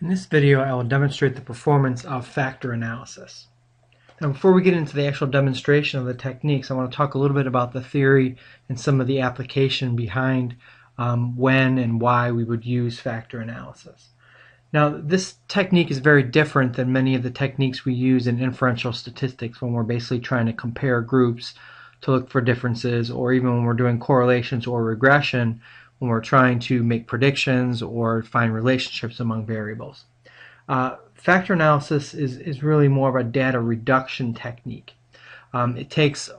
In this video, I will demonstrate the performance of factor analysis. Now, before we get into the actual demonstration of the techniques, I want to talk a little bit about the theory and some of the application behind when and why we would use factor analysis. Now, this technique is very different than many of the techniques we use in inferential statistics when we're basically trying to compare groups to look for differences, or even when we're doing correlations or regression, when we're trying to make predictions or find relationships among variables. Factor analysis is really more of a data reduction technique. It takes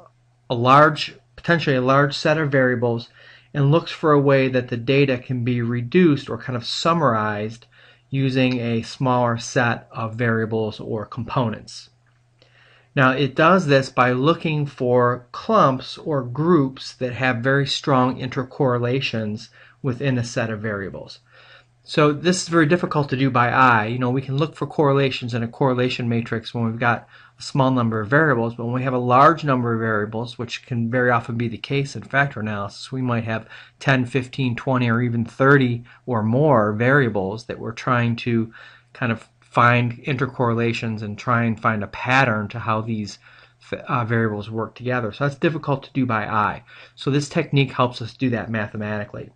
potentially a large set of variables and looks for a way that the data can be reduced or kind of summarized using a smaller set of variables or components. Now, it does this by looking for clumps or groups that have very strong intercorrelations within a set of variables. So this is very difficult to do by eye. We can look for correlations in a correlation matrix when we've got a small number of variables, but when we have a large number of variables, which can very often be the case in factor analysis, we might have 10, 15, 20, or even 30 or more variables that we're trying to kind of find intercorrelations and try and find a pattern to how these variables work together. So that's difficult to do by eye. So this technique helps us do that mathematically.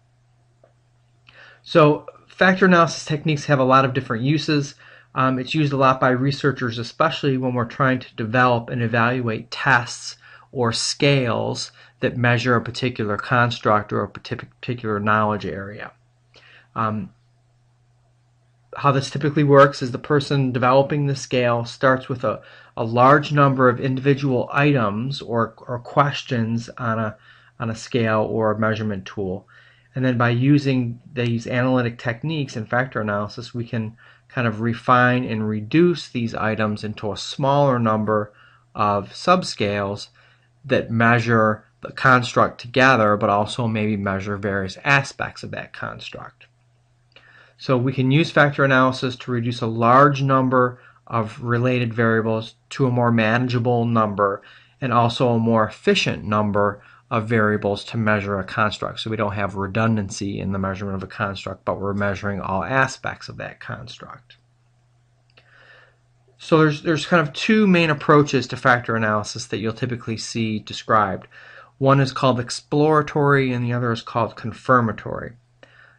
So factor analysis techniques have a lot of different uses. It's used a lot by researchers, especially when we're trying to develop and evaluate tests or scales that measure a particular construct or a particular knowledge area. How this typically works is the person developing the scale starts with a large number of individual items or questions on a scale or a measurement tool. And then by using these analytic techniques in factor analysis, we can kind of refine and reduce these items into a smaller number of subscales that measure the construct together, but also maybe measure various aspects of that construct. So we can use factor analysis to reduce a large number of related variables to a more manageable number and also a more efficient number of variables to measure a construct. So we don't have redundancy in the measurement of a construct, but we're measuring all aspects of that construct. So there's kind of two main approaches to factor analysis that you'll typically see described. One is called exploratory and the other is called confirmatory.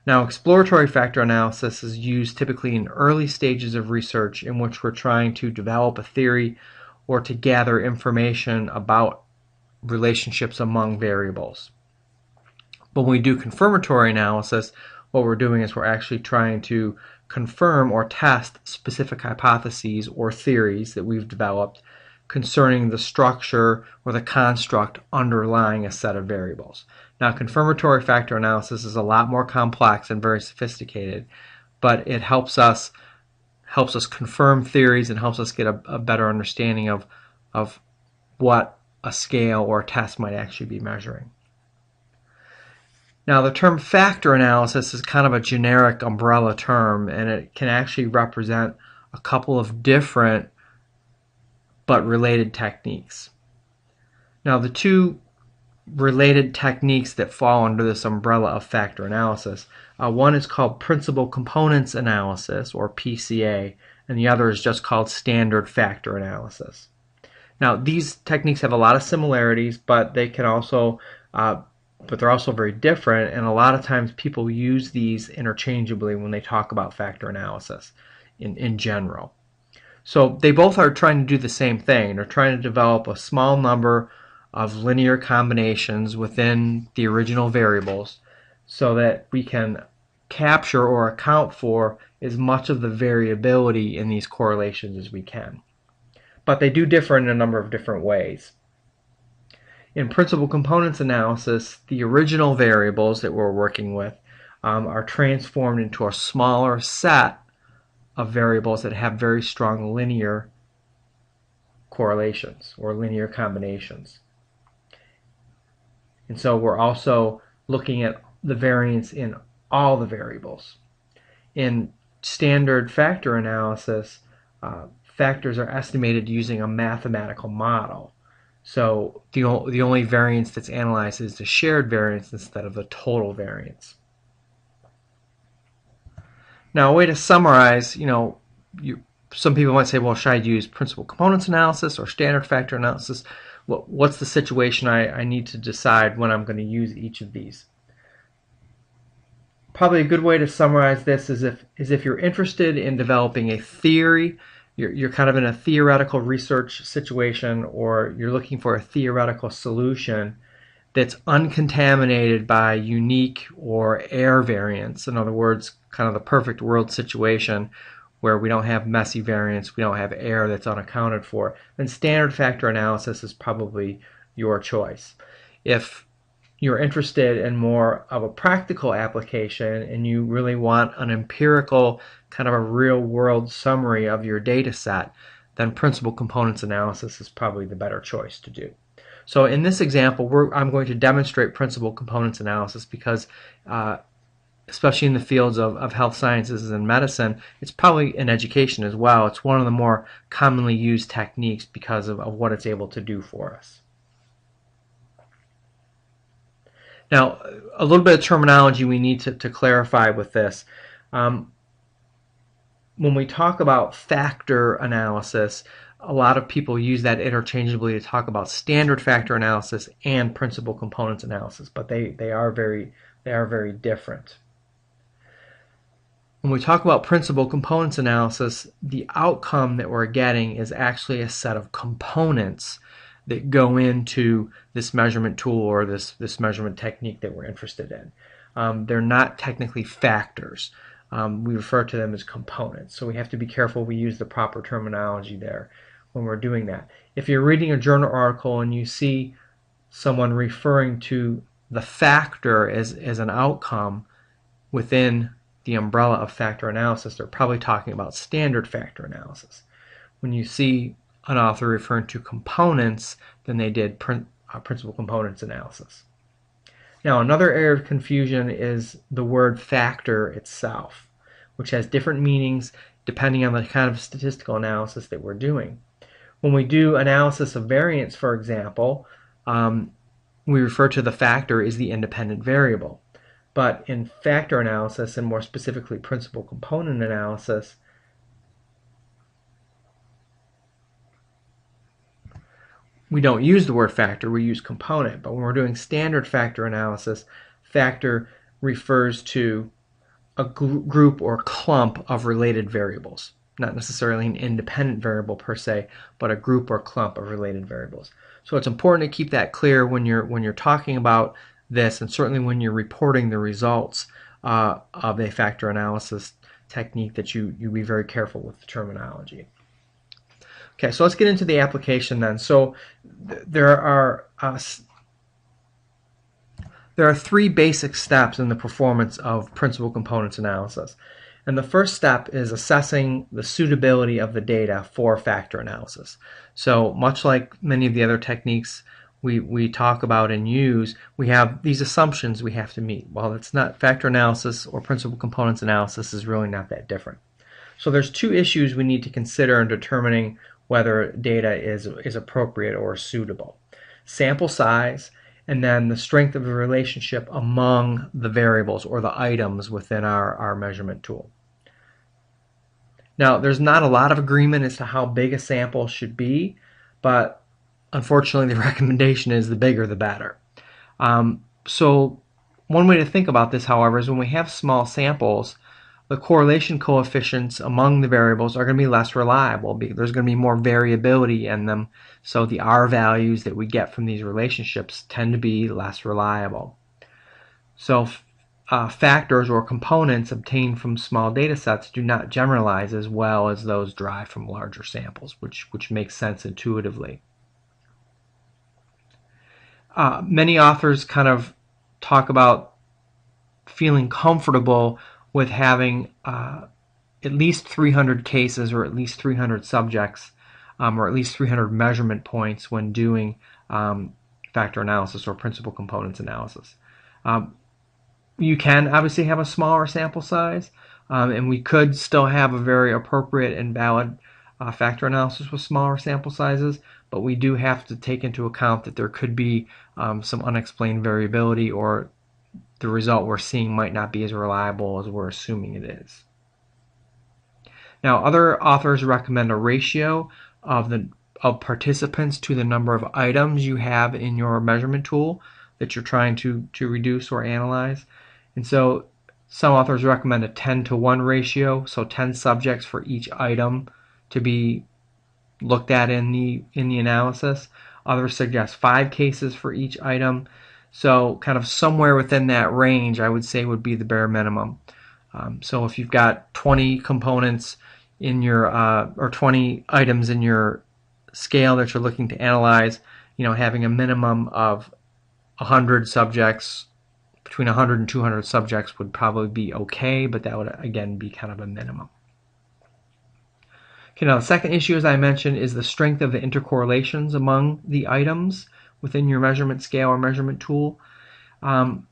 Now, exploratory factor analysis is used typically in early stages of research in which we're trying to develop a theory or to gather information about relationships among variables. But when we do confirmatory analysis, what we're doing is we're actually trying to confirm or test specific hypotheses or theories that we've developed concerning the structure or the construct underlying a set of variables. Now, confirmatory factor analysis is a lot more complex and very sophisticated, but it helps us confirm theories and helps us get a better understanding of what a scale or a test might actually be measuring. Now, the term factor analysis is kind of a generic umbrella term, and it can actually represent a couple of different but related techniques. Now, the two related techniques that fall under this umbrella of factor analysis, one is called principal components analysis, or PCA, and the other is just called standard factor analysis. Now, these techniques have a lot of similarities, but they're also very different, and a lot of times people use these interchangeably when they talk about factor analysis in general. So they both are trying to do the same thing. They're trying to develop a small number of linear combinations within the original variables so that we can capture or account for as much of the variability in these correlations as we can. But they do differ in a number of different ways. In principal components analysis, the original variables that we're working with are transformed into a smaller set of variables that have very strong linear correlations or linear combinations. And so we're also looking at the variance in all the variables. In standard factor analysis, factors are estimated using a mathematical model. So the only variance that's analyzed is the shared variance instead of the total variance. Now, a way to summarize, some people might say, well, should I use principal components analysis or standard factor analysis? What's the situation I need to decide when I'm going to use each of these? Probably a good way to summarize this is if you're interested in developing a theory, you're kind of in a theoretical research situation, or you're looking for a theoretical solution that's uncontaminated by unique or error variants. In other words, kind of the perfect world situation where we don't have messy variance, we don't have error that's unaccounted for, then standard factor analysis is probably your choice. If you're interested in more of a practical application and you really want an empirical, kind of a real world summary of your data set, then principal components analysis is probably the better choice to do. So in this example, I'm going to demonstrate principal components analysis because especially in the fields of health sciences and medicine, it's probably in education as well. It's one of the more commonly used techniques because of what it's able to do for us. Now, a little bit of terminology we need to clarify with this. When we talk about factor analysis, a lot of people use that interchangeably to talk about standard factor analysis and principal components analysis, but they are very different. When we talk about principal components analysis, the outcome that we're getting is actually a set of components that go into this measurement tool or this measurement technique that we're interested in. They're not technically factors. We refer to them as components. So we have to be careful we use the proper terminology there when we're doing that. If you're reading a journal article and you see someone referring to the factor as an outcome within the umbrella of factor analysis, they're probably talking about standard factor analysis. When you see an author referring to components, then they did principal components analysis. Now, another area of confusion is the word factor itself, which has different meanings depending on the kind of statistical analysis that we're doing. When we do analysis of variance, for example, we refer to the factor as the independent variable. But in factor analysis, and more specifically principal component analysis, we don't use the word factor, we use component. But when we're doing standard factor analysis, factor refers to a group or clump of related variables. Not necessarily an independent variable per se, but a group or clump of related variables. So it's important to keep that clear when you're talking about this, and certainly when you're reporting the results of a factor analysis technique, that you be very careful with the terminology. Okay, so let's get into the application then. So there are three basic steps in the performance of principal components analysis. And the first step is assessing the suitability of the data for factor analysis. So much like many of the other techniques we talk about and use, we have these assumptions we have to meet. Well, it's not factor analysis or principal components analysis is really not that different. So there's two issues we need to consider in determining whether data is appropriate or suitable. Sample size, and then the strength of the relationship among the variables or the items within our measurement tool. Now, there's not a lot of agreement as to how big a sample should be, but unfortunately the recommendation is the bigger the better. So one way to think about this, however, is when we have small samples, the correlation coefficients among the variables are going to be less reliable. There's going to be more variability in them, so the R values that we get from these relationships tend to be less reliable. So factors or components obtained from small data sets do not generalize as well as those derived from larger samples, which makes sense intuitively. Many authors kind of talk about feeling comfortable with having at least 300 cases or at least 300 subjects or at least 300 measurement points when doing factor analysis or principal components analysis. You can obviously have a smaller sample size, and we could still have a very appropriate and valid factor analysis with smaller sample sizes, but we do have to take into account that there could be some unexplained variability, or the result we're seeing might not be as reliable as we're assuming it is. Now, other authors recommend a ratio of participants to the number of items you have in your measurement tool that you're trying to reduce or analyze. And so some authors recommend a 10-to-1 ratio, so 10 subjects for each item to be looked at in the analysis. Others suggest 5 cases for each item. So kind of somewhere within that range, I would say, would be the bare minimum. So if you've got 20 components in your or 20 items in your scale that you're looking to analyze, having a minimum of 100 subjects, between 100 and 200 subjects would probably be okay, but that would again be kind of a minimum. Okay, now the second issue, as I mentioned, is the strength of the intercorrelations among the items within your measurement scale or measurement tool. Kind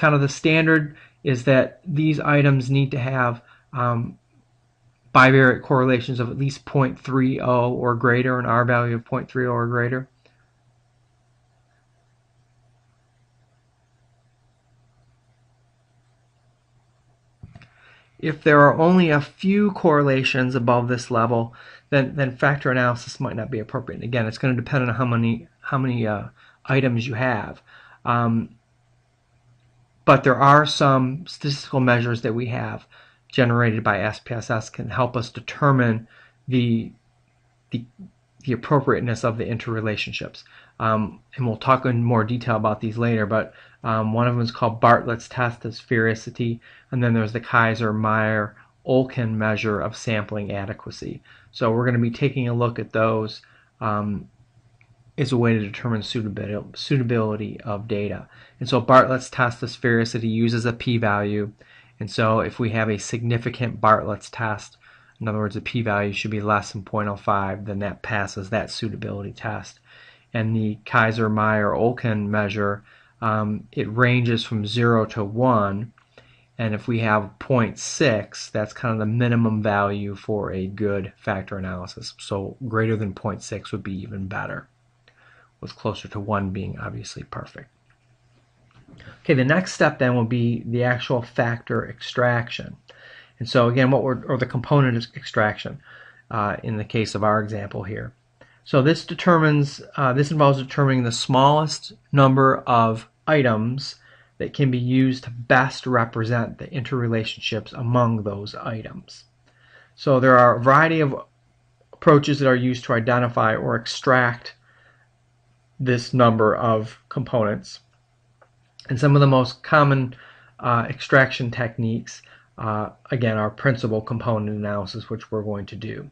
of the standard is that these items need to have bivariate correlations of at least 0.30 or greater, an R value of 0.30 or greater. If there are only a few correlations above this level, then factor analysis might not be appropriate. And again, it's going to depend on how many items you have. But there are some statistical measures that we have generated by SPSS can help us determine the appropriateness of the interrelationships. And we'll talk in more detail about these later, but one of them is called Bartlett's test of sphericity, and then there's the Kaiser-Meyer-Olkin measure of sampling adequacy. So we're going to be taking a look at those as a way to determine suitability of data. And so Bartlett's test of sphericity uses a p-value, and so if we have a significant Bartlett's test, in other words, the p-value should be less than 0.05, then that passes that suitability test. And the Kaiser-Meyer-Olkin measure, it ranges from 0 to 1, and if we have 0.6, that's kind of the minimum value for a good factor analysis. So greater than 0.6 would be even better, with closer to 1 being obviously perfect. Okay, the next step then will be the actual factor extraction. And so again, or the component extraction in the case of our example here. So this involves determining the smallest number of items that can be used to best represent the interrelationships among those items. So there are a variety of approaches that are used to identify or extract this number of components. And some of the most common extraction techniques, again, are principal component analysis, which we're going to do.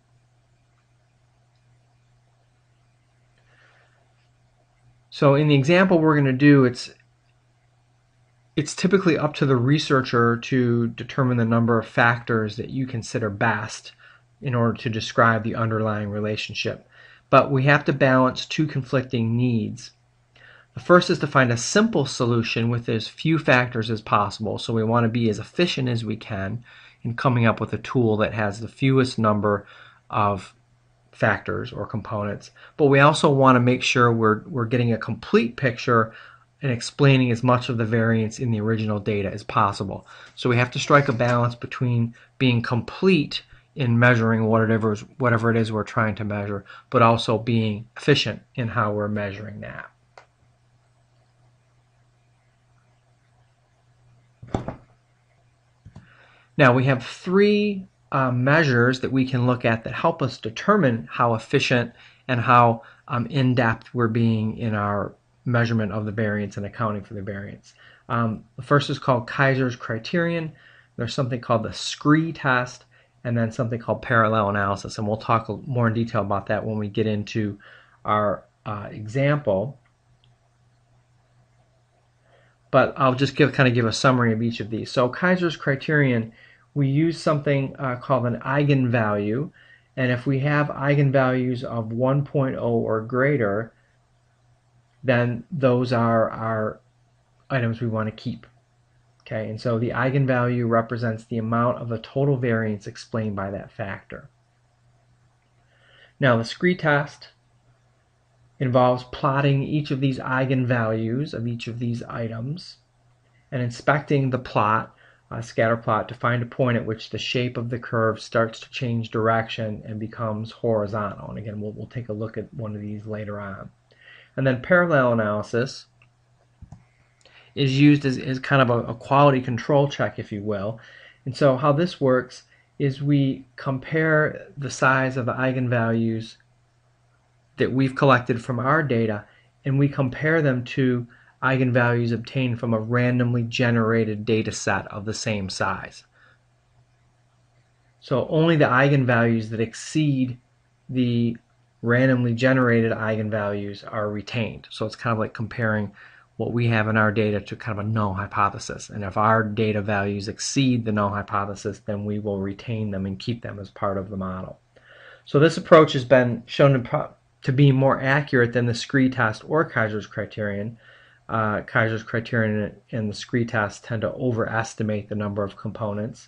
So in the example we're going to do, it's typically up to the researcher to determine the number of factors that you consider best in order to describe the underlying relationship. But we have to balance two conflicting needs. The first is to find a simple solution with as few factors as possible. So we want to be as efficient as we can in coming up with a tool that has the fewest number of factors or components. But we also want to make sure we're getting a complete picture and explaining as much of the variance in the original data as possible. So we have to strike a balance between being complete in measuring whatever it is we're trying to measure, but also being efficient in how we're measuring that. Now we have three measures that we can look at that help us determine how efficient and how in-depth we're being in our measurement of the variance and accounting for the variance. The first is called Kaiser's criterion. There's something called the Scree test, and then something called parallel analysis. And we'll talk more in detail about that when we get into our example. But I'll just give a summary of each of these. So Kaiser's criterion, we use something called an eigenvalue, and if we have eigenvalues of 1.0 or greater, then those are our items we want to keep. Okay, and so the eigenvalue represents the amount of the total variance explained by that factor. Now the Scree test involves plotting each of these eigenvalues of each of these items and inspecting the plot scatter plot to find a point at which the shape of the curve starts to change direction and becomes horizontal. And again, we'll take a look at one of these later on. And then parallel analysis is used as kind of a quality control check, if you will. And so how this works is we compare the size of the eigenvalues that we've collected from our data, and we compare them to eigenvalues obtained from a randomly generated data set of the same size. So only the eigenvalues that exceed the randomly generated eigenvalues are retained. So it's kind of like comparing what we have in our data to kind of a null hypothesis. And if our data values exceed the null hypothesis, then we will retain them and keep them as part of the model. So this approach has been shown to be more accurate than the Scree test or Kaiser's criterion. Kaiser's criterion and the Scree test tend to overestimate the number of components.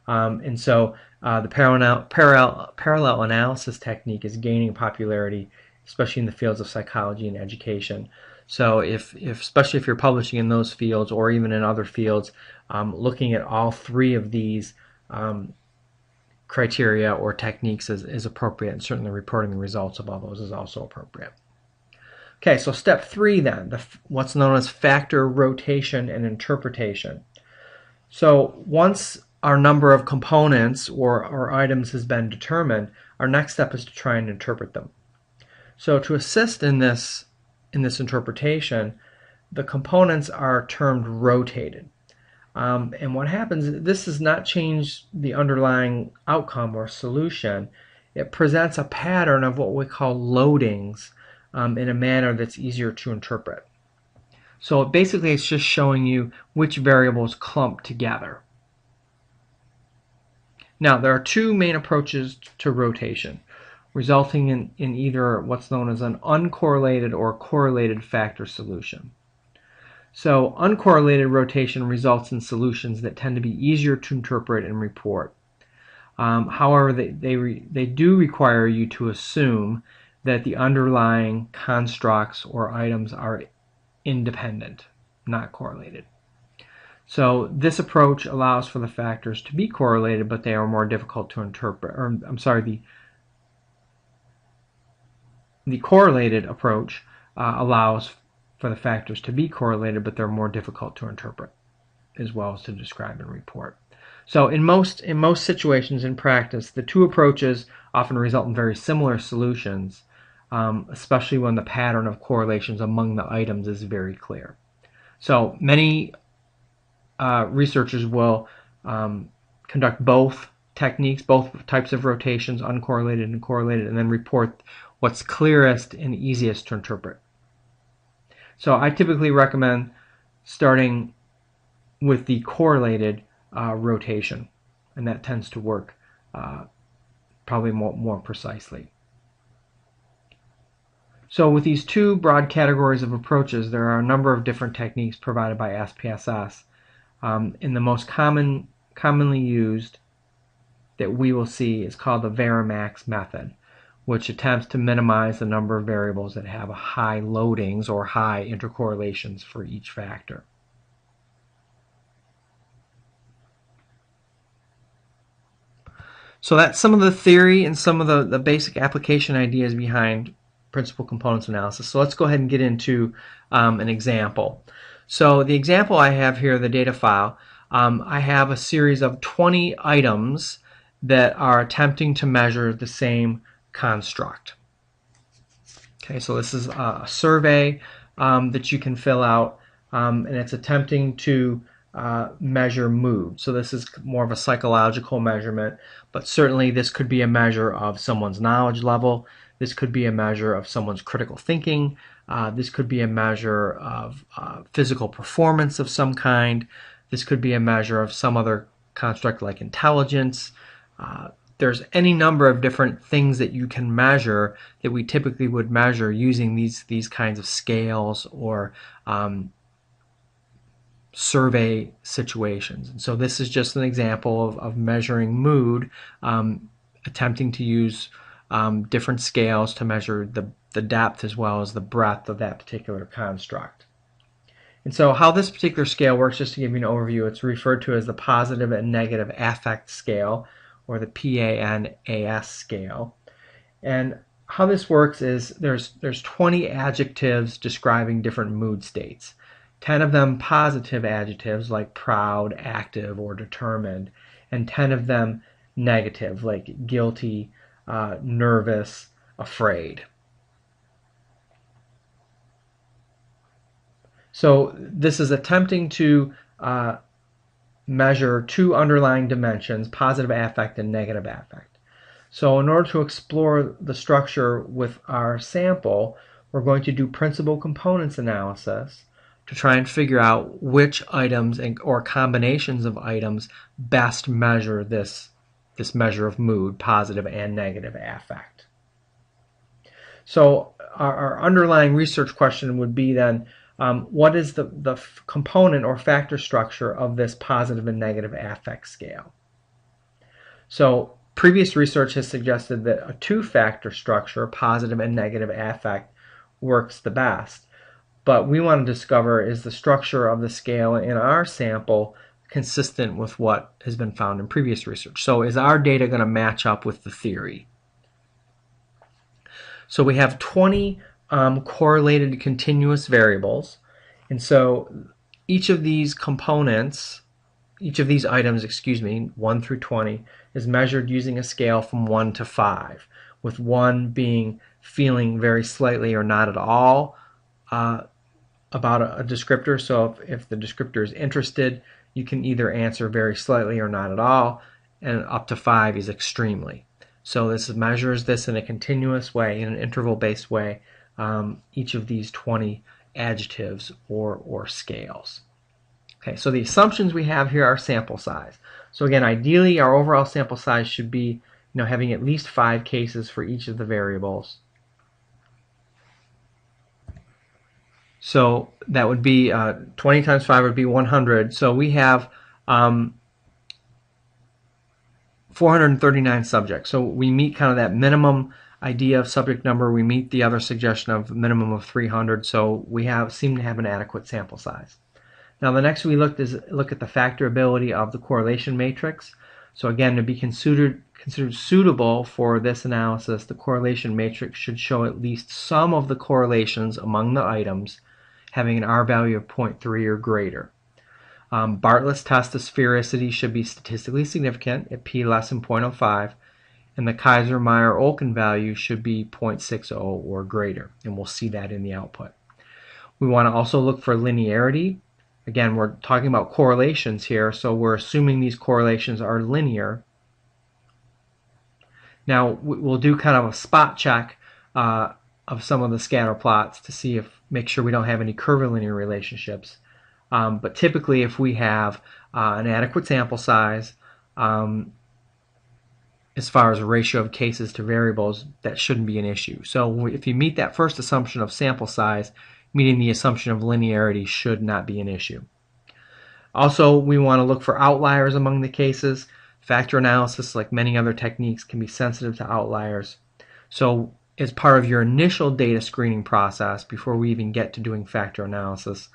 And so the parallel analysis technique is gaining popularity, especially in the fields of psychology and education. So especially if you're publishing in those fields or even in other fields, looking at all three of these criteria or techniques is appropriate, and certainly reporting the results of all those is also appropriate. Okay, so step 3 then, what's known as factor rotation and interpretation. So once our number of components or items has been determined, our next step is to try and interpret them. So to assist in this interpretation, the components are termed rotated. And what happens is this does not change the underlying outcome or solution. It presents a pattern of what we call loadings in a manner that's easier to interpret. So basically it's just showing you which variables clump together. Now there are two main approaches to rotation, resulting in either what's known as an uncorrelated or correlated factor solution. So uncorrelated rotation results in solutions that tend to be easier to interpret and report. However, they do require you to assume that the underlying constructs or items are independent, not correlated. So this approach allows for the factors to be correlated, but they are more difficult to interpret. Or I'm sorry, the correlated approach allows for the factors to be correlated, but they're more difficult to interpret as well as to describe and report. So in most situations in practice, the two approaches often result in very similar solutions, especially when the pattern of correlations among the items is very clear. So many researchers will conduct both techniques, both types of rotations, uncorrelated and correlated, and then report what's clearest and easiest to interpret. So I typically recommend starting with the correlated rotation, and that tends to work probably more precisely. So with these two broad categories of approaches, there are a number of different techniques provided by SPSS. And the most commonly used that we will see is called the Varimax method, which attempts to minimize the number of variables that have high loadings or high intercorrelations for each factor. So that's some of the theory and some of the basic application ideas behind principal components analysis. So let's go ahead and get into an example. So the example I have here, the data file, I have a series of 20 items that are attempting to measure the same construct. Okay, so this is a survey that you can fill out, and it's attempting to measure mood. So this is more of a psychological measurement, but certainly this could be a measure of someone's knowledge level. This could be a measure of someone's critical thinking. This could be a measure of physical performance of some kind. This could be a measure of some other construct like intelligence. There's any number of different things that you can measure that we typically would measure using these kinds of scales or survey situations. And so this is just an example of measuring mood, attempting to use different scales to measure the depth as well as the breadth of that particular construct. And so how this particular scale works, just to give you an overview, it's referred to as the positive and negative affect scale, or the PANAS scale. And how this works is there's 20 adjectives describing different mood states. 10 of them positive adjectives like proud, active, or determined, and 10 of them negative like guilty, nervous, afraid. So this is attempting to measure two underlying dimensions, positive affect and negative affect. So in order to explore the structure with our sample, we're going to do principal components analysis to try and figure out which items or combinations of items best measure this measure of mood, positive and negative affect. So our underlying research question would be then, what is the component or factor structure of this positive and negative affect scale? So previous research has suggested that a two-factor structure, positive and negative affect, works the best. But we want to discover, is the structure of the scale in our sample consistent with what has been found in previous research? So is our data going to match up with the theory? So we have 20 correlated continuous variables, and so each of these components, each of these items, 1 through 20, is measured using a scale from 1 to 5, with 1 being feeling very slightly or not at all about a descriptor. So if the descriptor is interested, you can either answer very slightly or not at all, and up to 5 is extremely. So this measures this in a continuous way, in an interval-based way, each of these 20 adjectives or scales. Okay, so the assumptions we have here are sample size. So again, ideally our overall sample size should be, having at least 5 cases for each of the variables. So that would be 20 times 5 would be 100. So we have 439 subjects. So we meet kind of that minimum idea of subject number. We meet the other suggestion of minimum of 300. So we seem to have an adequate sample size. Now the next we look at the factorability of the correlation matrix. So again, to be considered suitable for this analysis, the correlation matrix should show at least some of the correlations among the items having an R value of 0.3 or greater. Bartlett's test of sphericity should be statistically significant at p less than 0.05, and the Kaiser-Meyer-Olkin value should be 0.60 or greater, and we'll see that in the output. We want to also look for linearity. Again, we're talking about correlations here, so we're assuming these correlations are linear. Now, we'll do kind of a spot check of some of the scatter plots to make sure we don't have any curvilinear relationships. But typically, if we have an adequate sample size, as far as a ratio of cases to variables, that shouldn't be an issue. So if you meet that first assumption of sample size, meeting the assumption of linearity should not be an issue. Also, we want to look for outliers among the cases. Factor analysis, like many other techniques, can be sensitive to outliers. So as part of your initial data screening process, before we even get to doing factor analysis,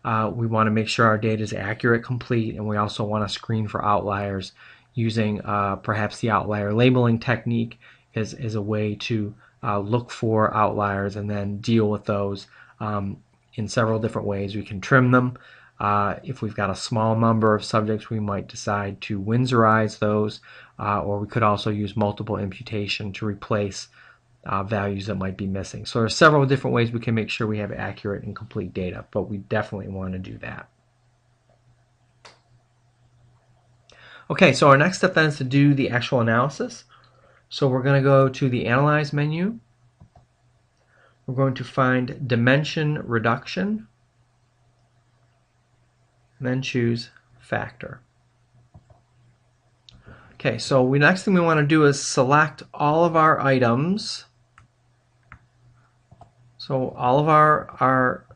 we want to make sure our data is accurate, complete, and we also want to screen for outliers using perhaps the outlier labeling technique as a way to look for outliers and then deal with those in several different ways. We can trim them. If we've got a small number of subjects, we might decide to Winsorize those, or we could also use multiple imputation to replace values that might be missing. So there are several different ways we can make sure we have accurate and complete data, but we definitely want to do that. Okay, so our next step then is to do the actual analysis. So we're going to go to the Analyze menu. We're going to find Dimension Reduction, and then choose Factor. Okay, so the next thing we want to do is select all of our items. So all of our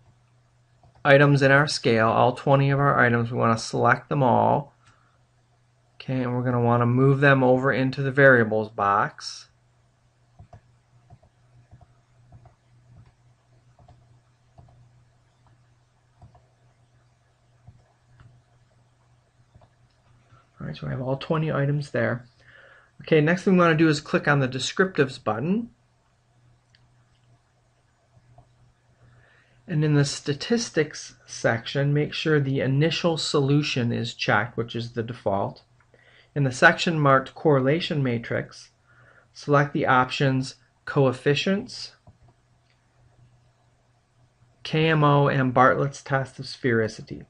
items in our scale, all 20 of our items, we want to select them all. Okay, and we're going to want to move them over into the variables box. All right, so I have all 20 items there. Okay, next thing we want to do is click on the descriptives button. And in the statistics section, make sure the initial solution is checked, which is the default. In the section marked correlation matrix, select the options coefficients, KMO, and Bartlett's test of sphericity.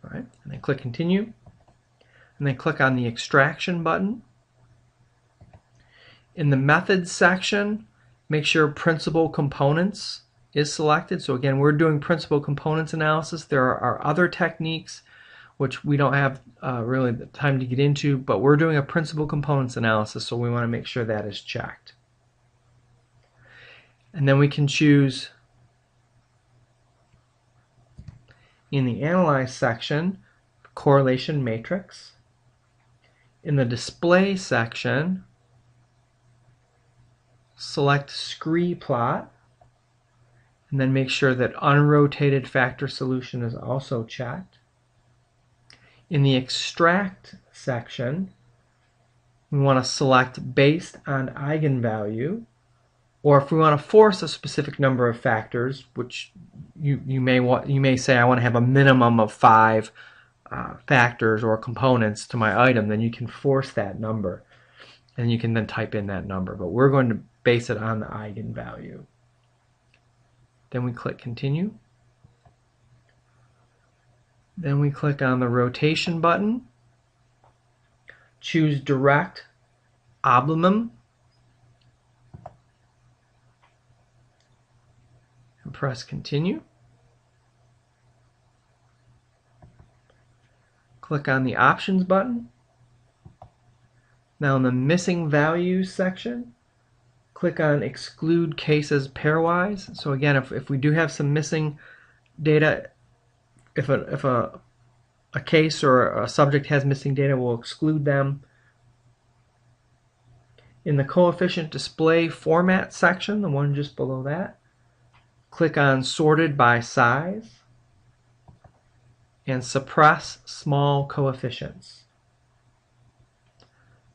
All right, and then click continue. And then click on the extraction button. In the methods section, make sure principal components is selected. So again, we're doing principal components analysis. There are other techniques which we don't have really the time to get into, but we're doing a principal components analysis, so we want to make sure that is checked. And then we can choose in the analyze section, correlation matrix. In the display section, select scree plot, and then make sure that unrotated factor solution is also checked. In the extract section, we want to select based on eigenvalue, or if we want to force a specific number of factors, which you may say I want to have a minimum of 5 factors or components to my item, then you can force that number, and you can then type in that number. But we're going to base it on the eigenvalue. Then we click continue. Then we click on the rotation button, choose direct oblumum, and press continue. Click on the options button. Now in the missing values section, click on exclude cases pairwise. So again, if we do have some missing data, if a case or a subject has missing data, we'll exclude them. In the coefficient display format section, the one just below that, click on sorted by size and suppress small coefficients.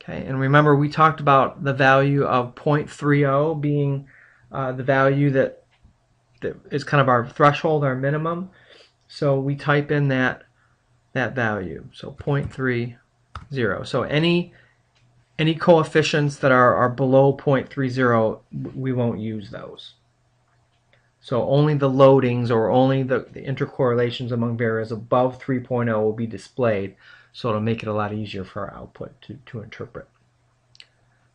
Okay, and remember we talked about the value of 0.30 being the value that is kind of our threshold, our minimum. So we type in that value, so 0.30. So any coefficients that are below 0.30, we won't use those. So only the loadings or only the intercorrelations among variables above 3.0 will be displayed, so it'll make it a lot easier for our output to interpret.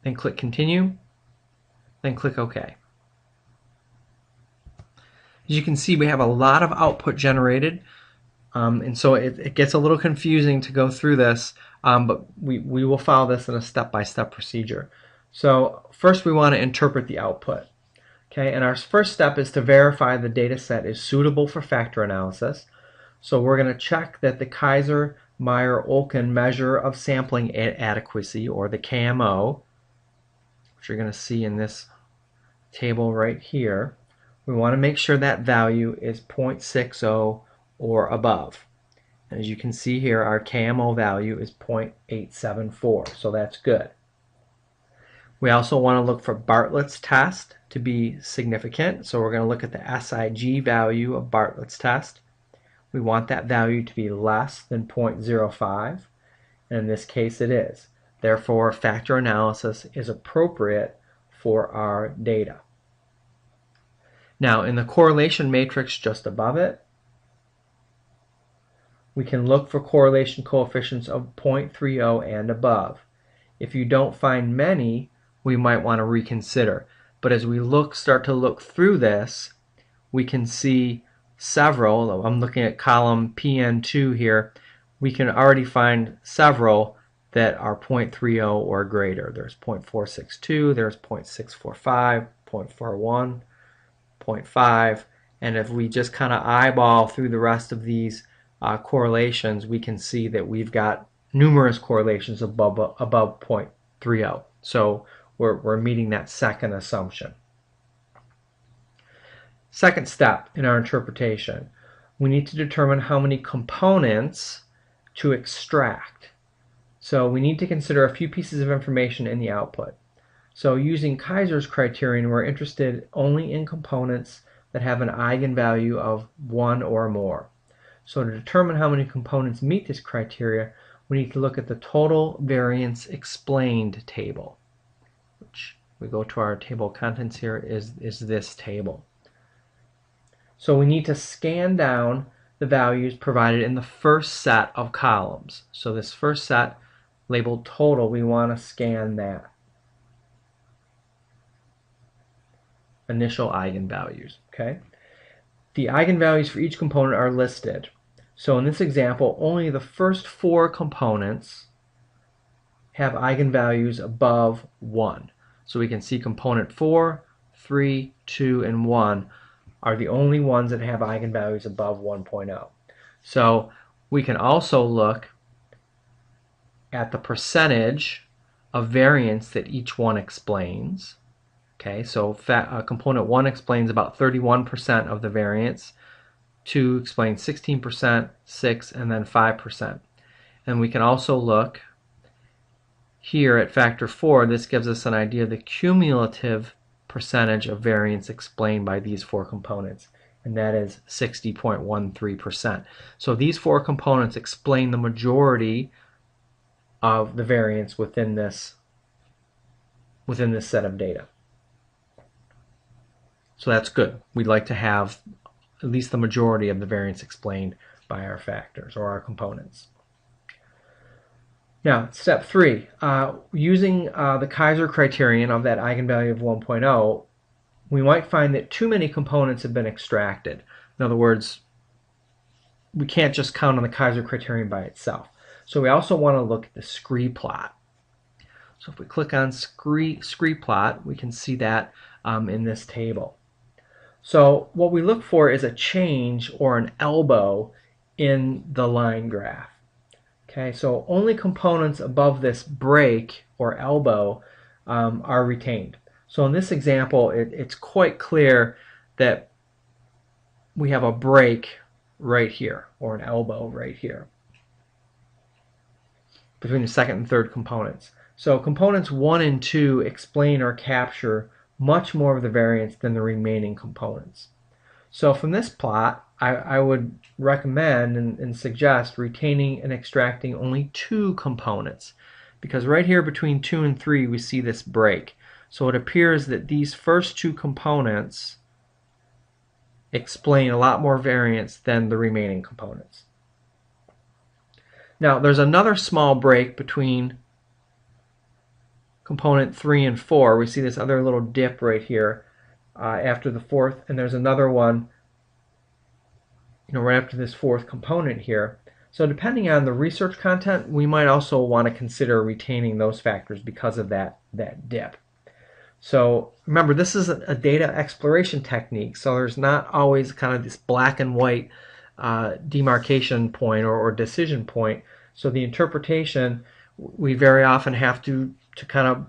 Then click continue, then click OK. As you can see, we have a lot of output generated, and so it gets a little confusing to go through this, but we will follow this in a step-by-step procedure. So first we want to interpret the output. Okay, and our first step is to verify the data set is suitable for factor analysis. So we're going to check that the Kaiser-Meyer-Olkin measure of sampling adequacy, or the KMO, which you're going to see in this table right here. We want to make sure that value is 0.60 or above. And as you can see here, our KMO value is 0.874, so that's good. We also want to look for Bartlett's test to be significant, so we're going to look at the SIG value of Bartlett's test. We want that value to be less than 0.05, and in this case it is. Therefore, factor analysis is appropriate for our data. Now, in the correlation matrix just above it, we can look for correlation coefficients of 0.30 and above. If you don't find many, we might want to reconsider. But as we start to look through this, we can see several. I'm looking at column PN2 here. We can already find several that are 0.30 or greater. There's 0.462, there's 0.645, 0.41, 0.5, and if we just kind of eyeball through the rest of these correlations, we can see that we've got numerous correlations above 0.30. So we're meeting that second assumption. Second step in our interpretation, we need to determine how many components to extract. So we need to consider a few pieces of information in the output. So using Kaiser's criterion, we're interested only in components that have an eigenvalue of 1 or more. So to determine how many components meet this criteria, we need to look at the total variance explained table, which we go to our table of contents here is this table. So we need to scan down the values provided in the first set of columns. So this first set labeled total, we want to scan that. Initial eigenvalues, okay? The eigenvalues for each component are listed. So in this example, only the first 4 components have eigenvalues above 1. So we can see component 4, 3, 2, and 1 are the only ones that have eigenvalues above 1.0. So we can also look at the percentage of variance that each one explains. Okay, so component 1 explains about 31% of the variance, 2 explains 16%, 6, and then 5%. And we can also look here at factor 4. This gives us an idea of the cumulative percentage of variance explained by these 4 components, and that is 60.13%. So these 4 components explain the majority of the variance within this set of data. So that's good. We'd like to have at least the majority of the variance explained by our factors or our components. Now, step 3, using the Kaiser criterion of that eigenvalue of 1.0, we might find that too many components have been extracted. In other words, we can't just count on the Kaiser criterion by itself. So we also want to look at the scree plot. So if we click on scree plot, we can see that in this table. So what we look for is a change or an elbow in the line graph. Okay, so only components above this break or elbow are retained. So in this example, it's quite clear that we have a break right here, or an elbow right here, between the second and third components. So components 1 and 2 explain or capture much more of the variance than the remaining components. So from this plot, I would recommend and suggest retaining and extracting only 2 components, because right here between 2 and 3 we see this break. So it appears that these first 2 components explain a lot more variance than the remaining components. Now there's another small break between component 3 and 4. We see this other little dip right here after the 4th, and there's another one right after this 4th component here. So depending on the research content, we might also want to consider retaining those factors because of that dip. So remember, this is a data exploration technique, so there's not always kind of this black and white demarcation point or decision point. So the interpretation, we very often have to kind of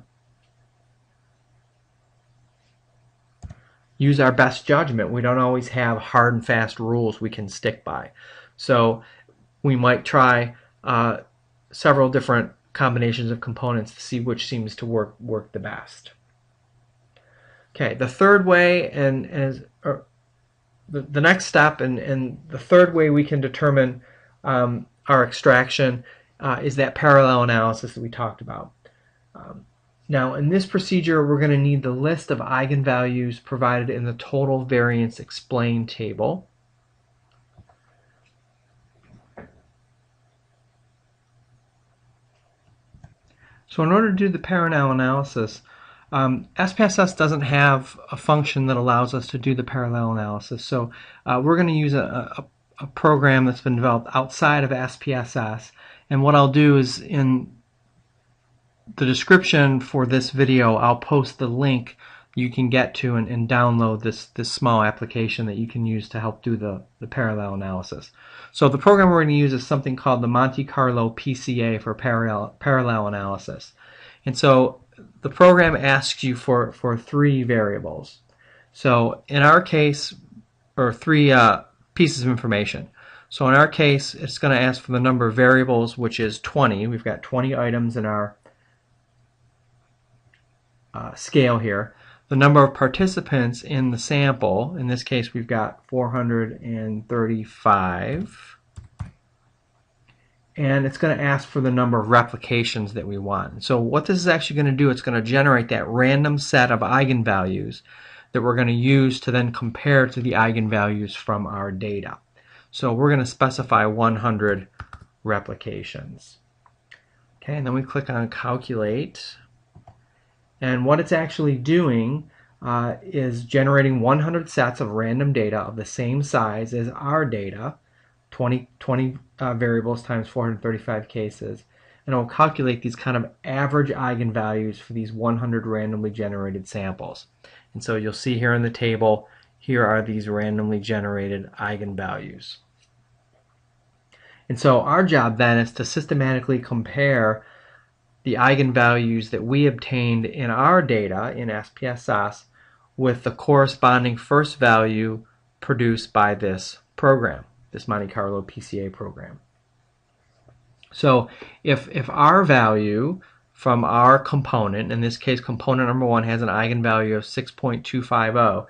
use our best judgment. We don't always have hard and fast rules we can stick by. So we might try several different combinations of components to see which seems to work the best. Okay, the third way, the next step, and the third way we can determine our extraction is that parallel analysis that we talked about. Now, in this procedure, we're going to need the list of eigenvalues provided in the total variance explained table. So in order to do the parallel analysis, SPSS doesn't have a function that allows us to do the parallel analysis. So we're going to use a program that's been developed outside of SPSS. And what I'll do is, in the description for this video, I'll post the link you can get to and download this small application that you can use to help do the parallel analysis. So the program we're going to use is something called the Monte Carlo PCA for parallel analysis. And so the program asks you for 3 variables. So in our case, or 3 pieces of information. So in our case, it's going to ask for the number of variables, which is 20. We've got 20 items in our scale here. The number of participants in the sample, in this case we've got 435. And it's going to ask for the number of replications that we want. So what this is actually going to do, it's going to generate that random set of eigenvalues that we're going to use to then compare to the eigenvalues from our data. So we're going to specify 100 replications. Okay, and then we click on Calculate. And what it's actually doing is generating 100 sets of random data of the same size as our data, 20 variables times 435 cases, and it will calculate these kind of average eigenvalues for these 100 randomly generated samples. And so you'll see here in the table, here are these randomly generated eigenvalues. And so our job then is to systematically compare the eigenvalues that we obtained in our data in SPSS with the corresponding first value produced by this program, this Monte Carlo PCA program. So if our value from our component, in this case component number 1 has an eigenvalue of 6.250,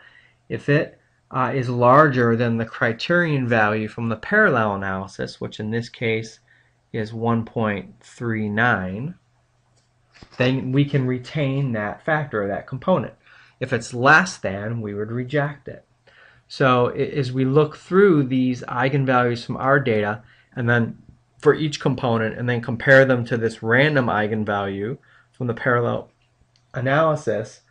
if it is larger than the criterion value from the parallel analysis, which in this case is 1.39, then we can retain that factor, or that component. If it's less than, we would reject it. So as we look through these eigenvalues from our data, and then for each component, and then compare them to this random eigenvalue from the parallel analysis,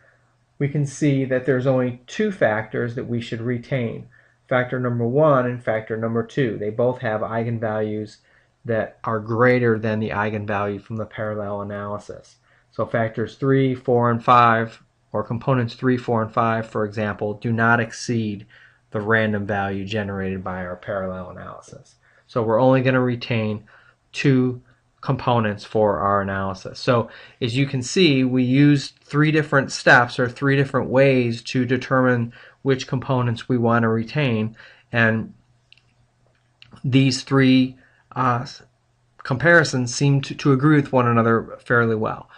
we can see that there's only 2 factors that we should retain. Factor number 1 and factor number 2. They both have eigenvalues that are greater than the eigenvalue from the parallel analysis. So factors 3, 4, and 5, or components 3, 4, and 5, for example, do not exceed the random value generated by our parallel analysis. So we're only going to retain 2 components for our analysis. So as you can see, we used 3 different steps, or 3 different ways to determine which components we want to retain, and these 3 comparisons seem to agree with one another fairly well.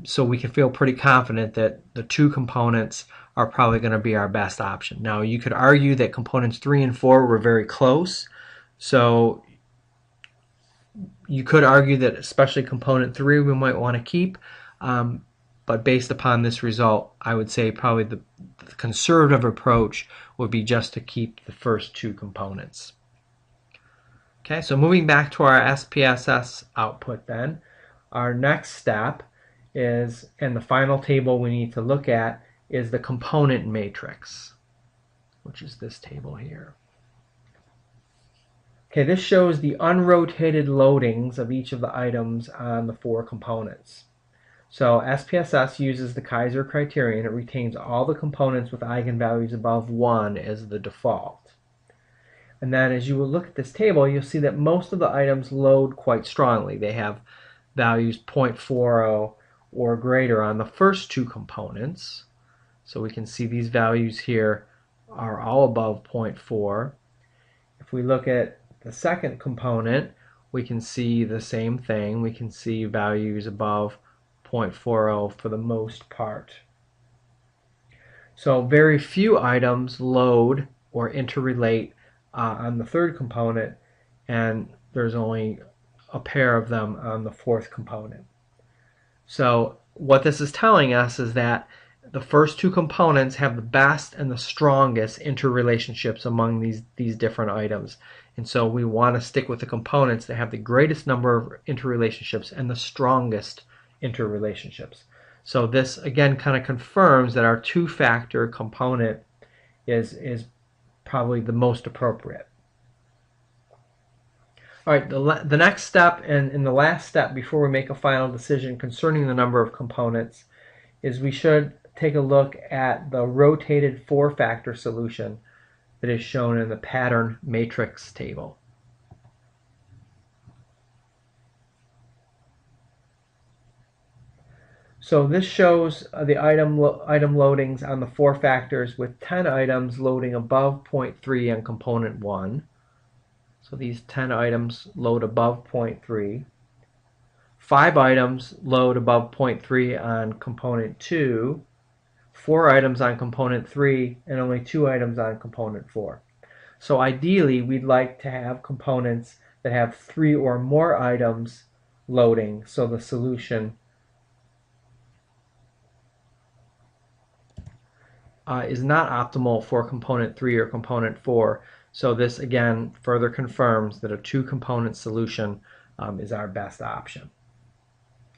So we can feel pretty confident that the 2 components are probably going to be our best option. Now you could argue that components 3 and 4 were very close, so you could argue that especially component 3 we might want to keep, but based upon this result, I would say probably the conservative approach would be just to keep the first 2 components. Okay, so moving back to our SPSS output then, our next step is, and the final table we need to look at, is the component matrix, which is this table here. Okay, this shows the unrotated loadings of each of the items on the 4 components. So SPSS uses the Kaiser criterion. It retains all the components with eigenvalues above 1 as the default. And then as you will look at this table, you'll see that most of the items load quite strongly. They have values 0.40 or greater on the first 2 components. So we can see these values here are all above 0.4. If we look at the second component, we can see the same thing. We can see values above 0.40 for the most part. So very few items load or interrelate on the third component, and there's only a pair of them on the 4th component. So what this is telling us is that the first 2 components have the best and the strongest interrelationships among these different items. And so we want to stick with the components that have the greatest number of interrelationships and the strongest interrelationships. So this again kind of confirms that our 2-factor component is probably the most appropriate. All right, the next step and the last step before we make a final decision concerning the number of components is we should take a look at the rotated 4-factor solution that is shown in the pattern matrix table. So this shows the item loadings on the 4 factors with 10 items loading above 0.3 on component 1. So these 10 items load above 0.3. 5 items load above 0.3 on component 2. 4 items on component 3, and only 2 items on component 4. So ideally, we'd like to have components that have 3 or more items loading, so the solution is not optimal for component 3 or component 4. So this again further confirms that a 2-component solution is our best option,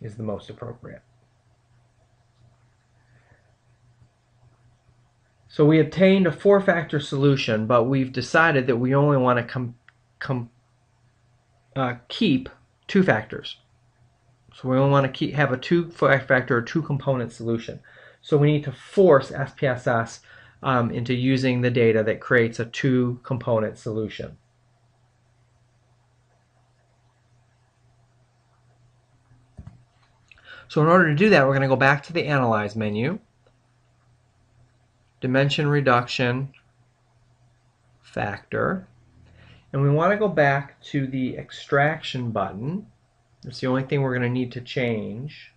is the most appropriate. So we obtained a 4-factor solution, but we've decided that we only want to keep 2 factors. So we only want to have a 2-factor or 2-component solution. So we need to force SPSS into using the data that creates a 2-component solution. So in order to do that, we're going to go back to the Analyze menu, Dimension Reduction, Factor, and we want to go back to the Extraction button. That's the only thing we're going to need to change.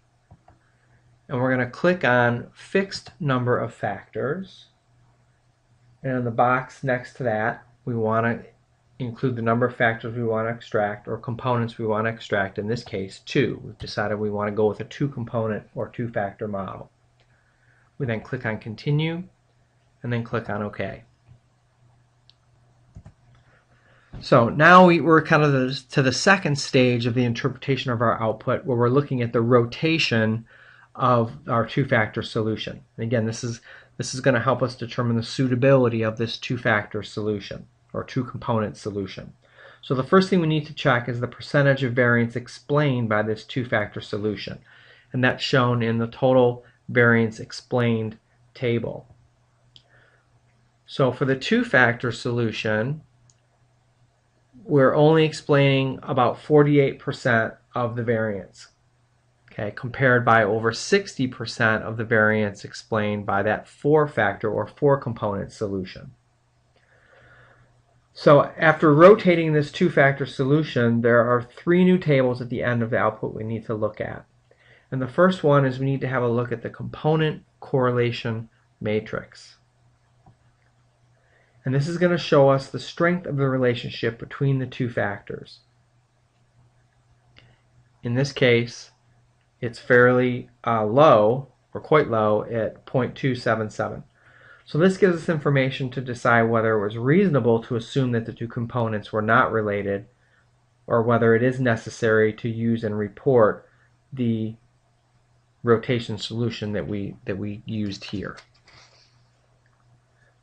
And we're going to click on Fixed Number of Factors. And in the box next to that, we want to include the number of factors we want to extract, or components we want to extract. In this case, 2. We've decided we want to go with a 2-component or 2-factor model. We then click on Continue, and then click on OK. So now we're kind of to the second stage of the interpretation of our output, where we're looking at the rotation of our 2-factor solution. And again, this is going to help us determine the suitability of this 2-factor solution or 2-component solution. So the first thing we need to check is the percentage of variance explained by this 2-factor solution, and that's shown in the total variance explained table. So for the 2-factor solution, we're only explaining about 48% of the variance, okay, compared by over 60% of the variance explained by that 4-factor or 4-component solution. So after rotating this 2-factor solution, there are 3 new tables at the end of the output we need to look at. And the first one is we need to have a look at the component correlation matrix. And this is going to show us the strength of the relationship between the 2 factors. In this case, it's fairly low, or quite low, at 0.277. So this gives us information to decide whether it was reasonable to assume that the 2 components were not related, or whether it is necessary to use and report the rotation solution that we used here.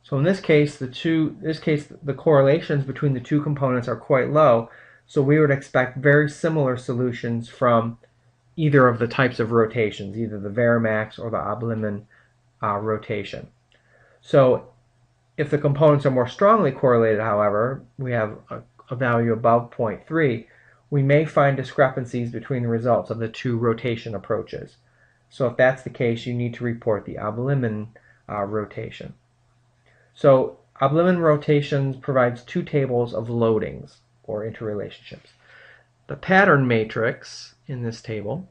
So in this case, the correlations between the 2 components are quite low, so we would expect very similar solutions from either of the types of rotations, either the Varimax or the Oblimin rotation. So if the components are more strongly correlated, however, we have a value above 0.3, we may find discrepancies between the results of the 2 rotation approaches. So if that's the case, you need to report the Oblimin rotation. So Oblimin rotations provides 2 tables of loadings, or interrelationships. The pattern matrix in this table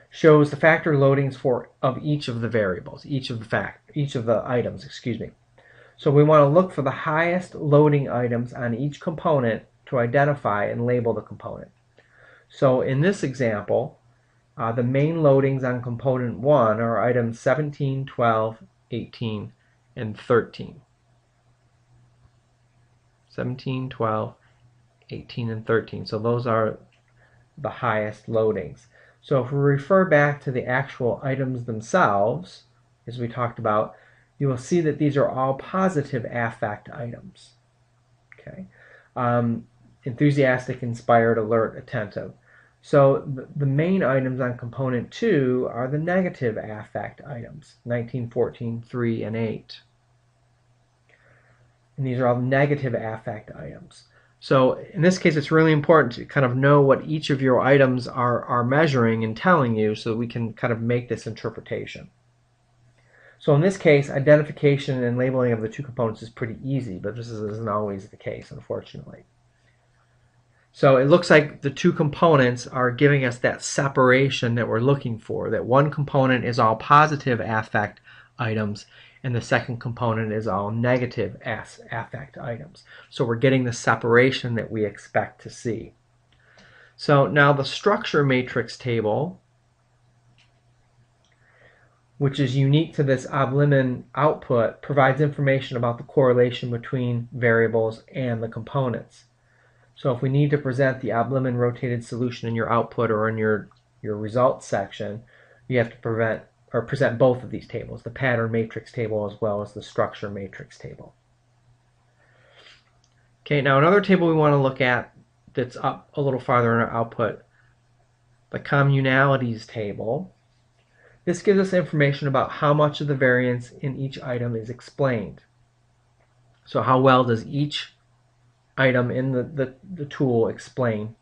shows the factor loadings of each of the variables, each of the items, excuse me. So we want to look for the highest loading items on each component to identify and label the component. So in this example, the main loadings on component 1 are items 17, 12, 18, and 13. 17, 12, 18, and 13. So those are the highest loadings. So if we refer back to the actual items themselves, as we talked about, you will see that these are all positive affect items. Okay, enthusiastic, inspired, alert, attentive. So the main items on component 2 are the negative affect items, 19, 14, 3, and 8. And these are all negative affect items. So in this case, it's really important to kind of know what each of your items are measuring and telling you, so that we can kind of make this interpretation. So in this case, identification and labeling of the two components is pretty easy, but this isn't always the case, unfortunately. So it looks like the two components are giving us that separation that we're looking for, that one component is all positive affect items and the second component is all negative affect items. So we're getting the separation that we expect to see. So now the structure matrix table, which is unique to this Oblimin output, provides information about the correlation between variables and the components. So if we need to present the Oblimin rotated solution in your output or in your results section, you have to present both of these tables, the pattern matrix table as well as the structure matrix table. Okay, now another table we want to look at that's up a little farther in our output, the communalities table. This gives us information about how much of the variance in each item is explained. So how well does each item in the tool explain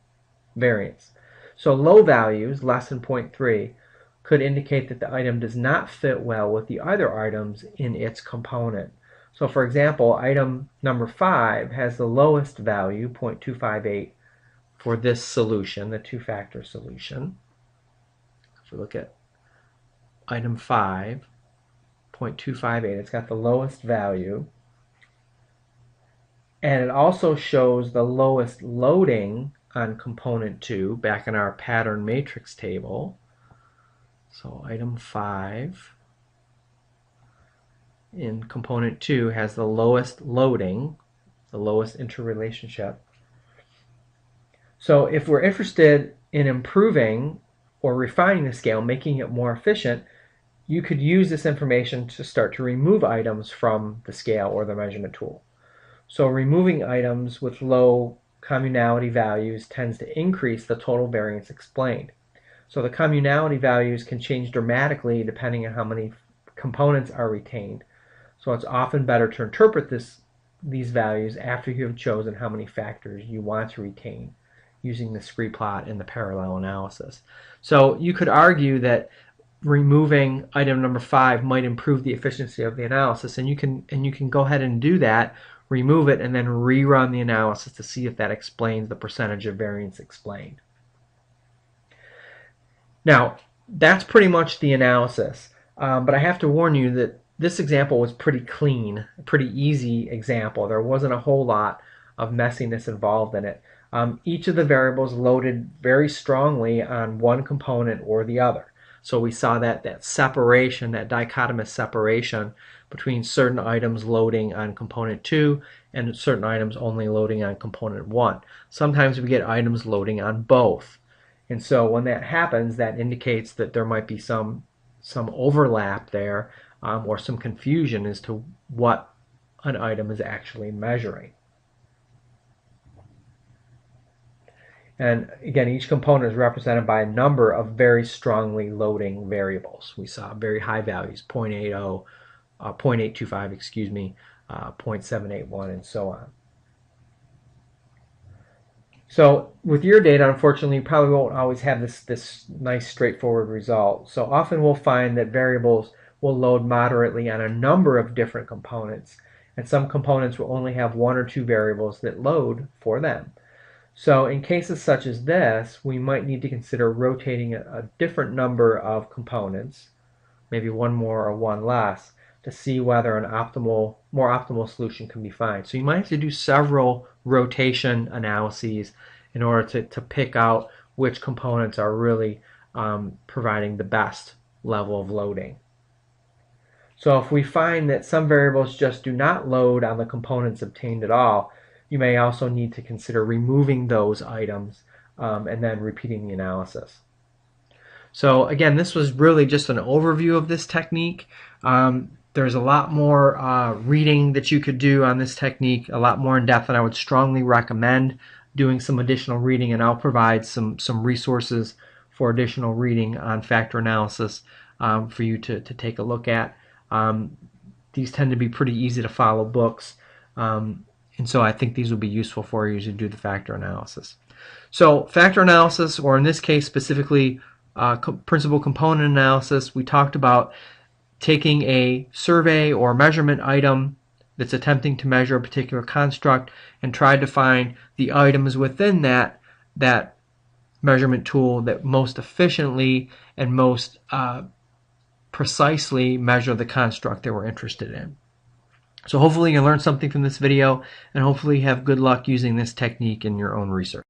variance. So low values, less than 0.3, could indicate that the item does not fit well with the other items in its component. So for example, item number 5 has the lowest value, 0.258, for this solution, the two-factor solution. If we look at item 5, 0.258, it's got the lowest value. And it also shows the lowest loading on component 2 back in our pattern matrix table. So item 5 in component 2 has the lowest loading, the lowest interrelationship. So if we're interested in improving or refining the scale, making it more efficient, you could use this information to start to remove items from the scale or the measurement tool. So removing items with low communality values tends to increase the total variance explained. So the communality values can change dramatically depending on how many components are retained. So it's often better to interpret these values after you have chosen how many factors you want to retain using the scree plot and the parallel analysis. So you could argue that removing item number 5 might improve the efficiency of the analysis, and you can go ahead and do that, remove it, and then rerun the analysis to see if that explains the percentage of variance explained. Now, that's pretty much the analysis, but I have to warn you that this example was pretty clean, a pretty easy example. There wasn't a whole lot of messiness involved in it. Each of the variables loaded very strongly on one component or the other. So we saw that separation, that dichotomous separation between certain items loading on component 2 and certain items only loading on component 1. Sometimes we get items loading on both. And so when that happens, that indicates that there might be some overlap there or some confusion as to what an item is actually measuring. And again, each component is represented by a number of very strongly loading variables. We saw very high values, 0.80, 0.825, excuse me, 0.781, and so on. So with your data, unfortunately, you probably won't always have this nice straightforward result. So often we'll find that variables will load moderately on a number of different components, and some components will only have 1 or 2 variables that load for them. So in cases such as this, we might need to consider rotating a different number of components, maybe one more or one less, to see whether an more optimal solution can be found. So you might have to do several rotation analyses in order to pick out which components are really providing the best level of loading. So if we find that some variables just do not load on the components obtained at all, you may also need to consider removing those items and then repeating the analysis. So again, this was really just an overview of this technique. There's a lot more reading that you could do on this technique, a lot more in depth, and I would strongly recommend doing some additional reading, and I'll provide some resources for additional reading on factor analysis for you to take a look at. These tend to be pretty easy to follow books. And so I think these will be useful for you as you do the factor analysis. So factor analysis, or in this case specifically principal component analysis, we talked about taking a survey or measurement item that's attempting to measure a particular construct and tried to find the items within that measurement tool that most efficiently and most precisely measure the construct that we're interested in. So hopefully you learned something from this video, and hopefully you have good luck using this technique in your own research.